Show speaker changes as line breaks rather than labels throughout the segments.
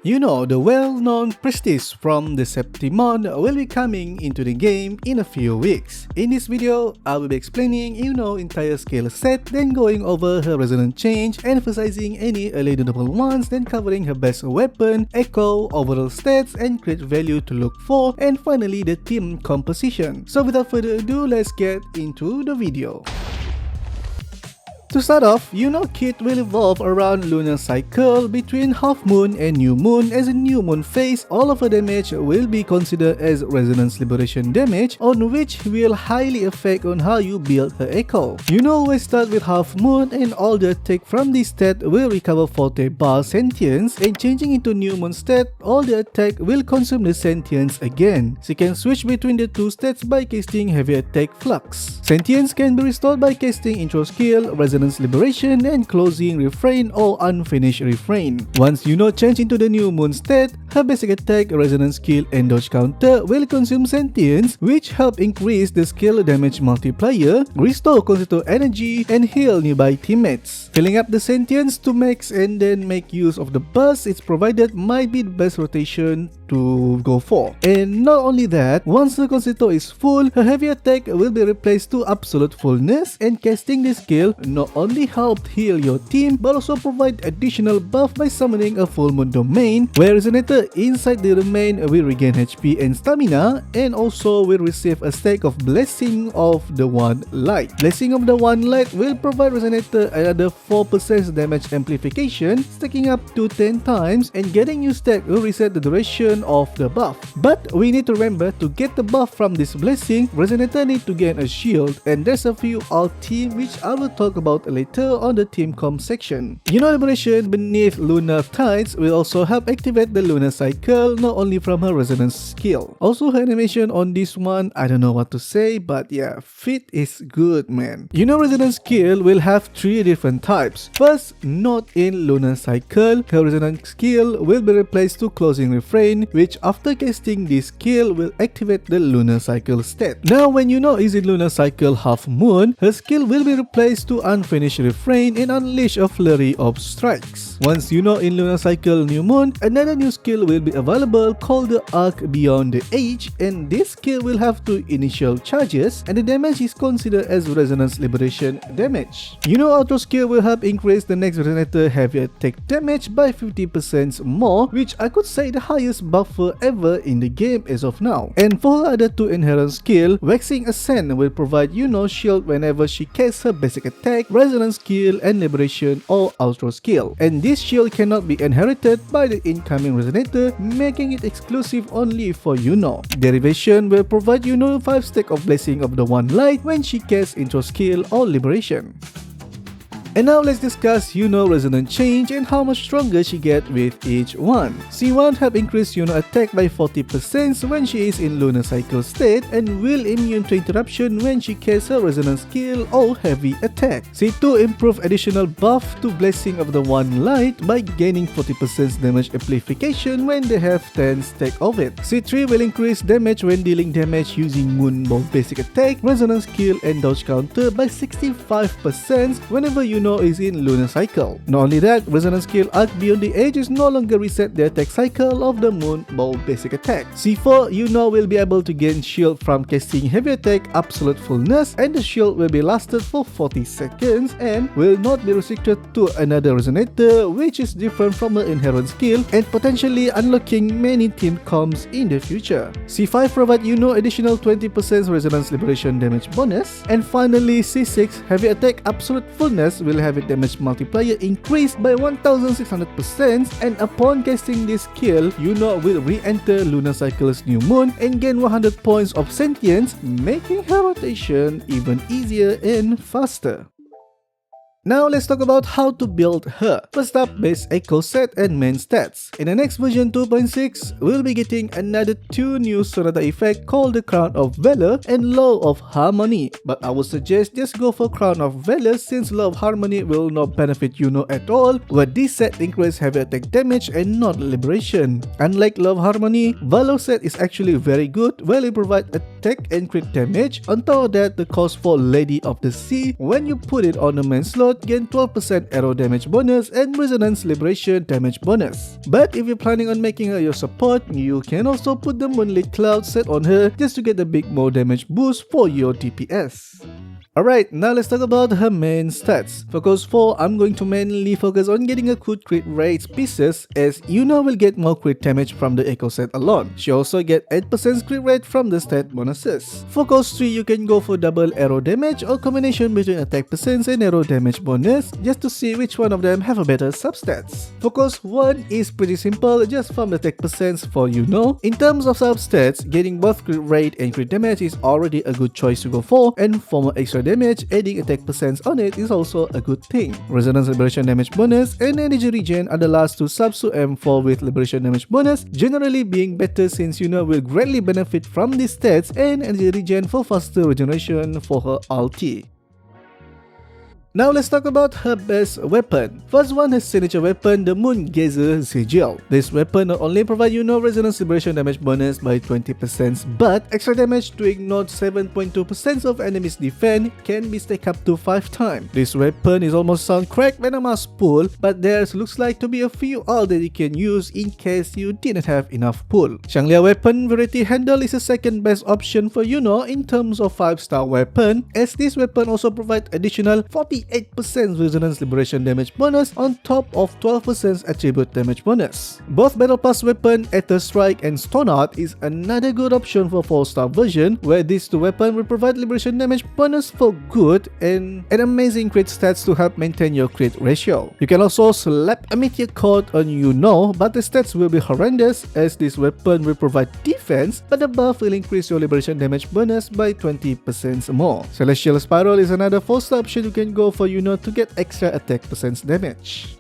IUNO, the well-known prestige from Decepticon, will be coming into the game in a few weeks. In this video, I will be explaining IUNO's entire skill set, then going over her resonance change, emphasizing any early notable ones, then covering her best weapon, echo, overall stats, and crit value to look for, and finally the team composition. So without further ado, let's get into the video. To start off, IUNO kit will evolve around lunar cycle between half moon and new moon. As a new moon phase, all of her damage will be considered as resonance liberation damage, on which will highly affect on how you build her echo. IUNO will start with half moon, and all the attack from this stat will recover 40 bar sentience, and changing into new moon stat, all the attack will consume the sentience again. She can switch between the two stats by casting heavy attack flux. Sentience can be restored by casting intro skill, resonance liberation, and closing refrain or unfinished refrain. Once IUNO change into the new moon stat, her basic attack, resonance skill, and dodge counter will consume sentience, which help increase the skill damage multiplier, restore constitute energy, and heal nearby teammates. Filling up the sentience to max and then make use of the burst it's provided might be the best rotation to go for. And not only that, once the constitute is full, her heavy attack will be replaced to absolute fullness, and casting this skill not only helped heal your team but also provide additional buff by summoning a full moon domain, where resonator inside the domain will regain HP and stamina, and also will receive a stack of Blessing of the One Light. Blessing of the One Light will provide resonator another 4% damage amplification, stacking up to 10 times, and getting new stack will reset the duration of the buff. But we need to remember, to get the buff from this blessing, resonator need to gain a shield, and there's a few alt team which I will talk about later on the team comp section. IUNO liberation beneath lunar tides will also help activate the lunar cycle, not only from her resonance skill. Also, her animation on this one, I don't know what to say, but yeah, fit is good, man. IUNO resonance skill will have 3 different types. First, not in lunar cycle, her resonance skill will be replaced to closing refrain, which after casting this skill will activate the lunar cycle stat. Now when IUNO is in lunar cycle half moon, her skill will be replaced to unfinished refrain and unleash a flurry of strikes. Once IUNO in lunar cycle new moon, another new skill will be available called the Arc Beyond the Age, and this skill will have 2 initial charges, and the damage is considered as resonance liberation damage. IUNO auto skill will help increase the next resonator heavy attack damage by 50% more, which I could say the highest buffer ever in the game as of now. And for her other 2 inherent skill, Waxing Ascent will provide IUNO shield whenever she casts her basic attack, resonance skill, and liberation or outro skill. And this shield cannot be inherited by the incoming resonator, making it exclusive only for IUNO. Derivation will provide IUNO 5 stack of Blessing of the One Light when she casts intro skill or liberation. And now let's discuss IUNO resonance change and how much stronger she gets with each one. C1 help increase IUNO attack by 40% when she is in lunar cycle state, and will immune to interruption when she casts her resonance skill or heavy attack. C2 improve additional buff to Blessing of the One Light by gaining 40% damage amplification when they have 10 stack of it. C3 will increase damage when dealing damage using Moonbolt basic attack, resonance skill, and dodge counter by 65% whenever IUNO is in lunar cycle. Not only that, resonance skill Arc Beyond the Age is no longer reset the attack cycle of the Moon Ball basic attack. C4, IUNO will be able to gain shield from casting heavy attack absolute fullness, and the shield will be lasted for 40 seconds and will not be restricted to another resonator, which is different from her inherent skill and potentially unlocking many team comps in the future. C5 provide IUNO additional 20% resonance liberation damage bonus, and finally C6 heavy attack absolute fullness will have a damage multiplier increased by 1600%, and upon casting this skill, IUNO will re-enter lunar cycle's new moon and gain 100 points of sentience, making her rotation even easier and faster. Now let's talk about how to build her. First up, base echo set and main stats. In the next version 2.6, we'll be getting another 2 new sonata effect called the Crown of Valor and Law of Harmony. But I would suggest just go for Crown of Valor, since Law of Harmony will not benefit IUNO at all, where this set increases heavy attack damage and not liberation. Unlike Law of Harmony, Valor set is actually very good, where it provides a attack and crit damage. On top of that, the cost for Lady of the Sea, when you put it on the main slot, gain 12% arrow damage bonus and resonance liberation damage bonus. But if you're planning on making her your support, you can also put the Moonlit Cloud set on her just to get a bit more damage boost for your DPS. Alright, now let's talk about her main stats. For course 4, I'm going to mainly focus on getting a good crit rate pieces, as IUNO will get more crit damage from the echo set alone. She also get 8% crit rate from the stat bonuses. For course 3, you can go for double arrow damage or combination between attack percents and arrow damage bonus, just to see which one of them have a better substats. For course 1 is pretty simple, just farm the attack percents for IUNO. In terms of substats, getting both crit rate and crit damage is already a good choice to go for, and for more extra damage, adding attack percents on it is also a good thing. Resonance liberation damage bonus and energy regen are the last two subs to M4 with liberation damage bonus, generally being better since IUNO will greatly benefit from these stats and energy regen for faster regeneration for her ulti. Now let's talk about her best weapon. First one, her signature weapon, the Moon Gazer Sigil. This weapon not only provides IUNO resonance liberation damage bonus by 20%, but extra damage to ignore 7.2% of enemies' defense can be stacked up to 5 times. This weapon is almost sound cracked when a must pull, but there looks like to be a few ult that you can use in case you didn't have enough pull. Shanglia weapon Variety Handle is the second best option for IUNO in terms of 5-star weapon, as this weapon also provides additional 48% resonance liberation damage bonus on top of 12% attribute damage bonus. Both Battle Pass weapon, Ether Strike and Stone Art is another good option for 4-star version, where these two weapons will provide liberation damage bonus for good and an amazing crit stats to help maintain your crit ratio. You can also slap a meteor code on IUNO, but the stats will be horrendous, as this weapon will provide defense, but the buff will increase your liberation damage bonus by 20% more. Celestial Spiral is another 4-star option you can go for IUNO to get extra attack percent damage.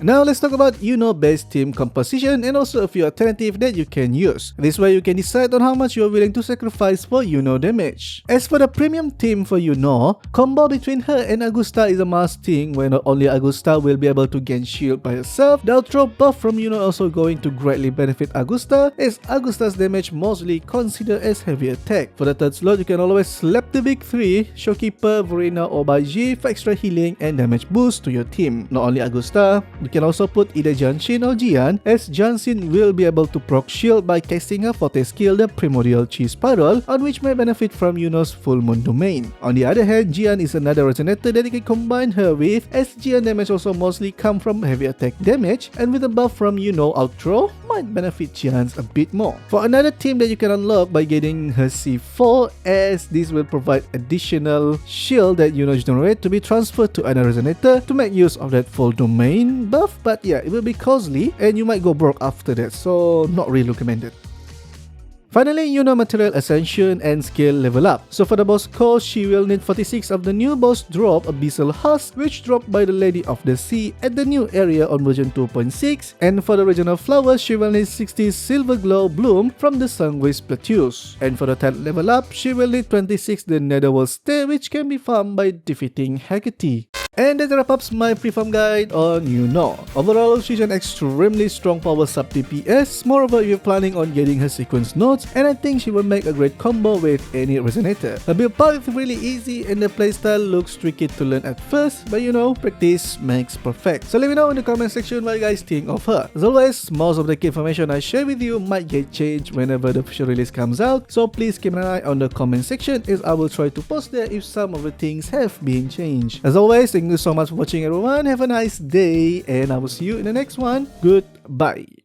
Now let's talk about IUNO based team composition and also a few alternatives that you can use. This way you can decide on how much you are willing to sacrifice for IUNO damage. As for the premium team for IUNO, combo between her and Augusta is a must thing, where not only Augusta will be able to gain shield by herself, the outro buff from IUNO also going to greatly benefit Augusta, as Augusta's damage mostly considered as heavy attack. For the third slot, you can always slap the big 3, Showkeeper, Verena or Baiji for extra healing and damage boost to your team. Not only Augusta, you can also put either Janshin or Jian, as Janshin will be able to proc shield by casting her forte skill, the Primordial Chi Spiral, on which may benefit from IUNO's Full Moon Domain. On the other hand, Jian is another resonator that you can combine her with, as Jian damage also mostly come from heavy attack damage, and with a buff from IUNO outro, might benefit Jian's a bit more. For another team that you can unlock by getting her C4, as this will provide additional shield that IUNO generate to be transferred to another resonator to make use of that Full Domain buff, but yeah, it will be costly and you might go broke after that, so not really recommended. Finally, IUNO material Ascension and skill level up. So for the boss core, she will need 46 of the new boss drop Abyssal Husk, which dropped by the Lady of the Sea at the new area on version 2.6, and for the regional flowers, she will need 60 Silver Glow Bloom from the Sunwaste Plateaus. And for the talent level up, she will need 26 the Netherworld Stay, which can be farmed by defeating Hecate. And that wraps up my pre-farm guide on IUNO. Overall, she's an extremely strong power sub DPS, moreover if you're planning on getting her sequence nodes, and I think she will make a great combo with any resonator. Her build path is really easy and the playstyle looks tricky to learn at first, but you know, practice makes perfect. So let me know in the comment section what you guys think of her. As always, most of the key information I share with you might get changed whenever the official release comes out, so please keep an eye on the comment section, as I will try to post there if some of the things have been changed. As always, thank you so much for watching everyone, have a nice day, and I will see you in the next one. Goodbye.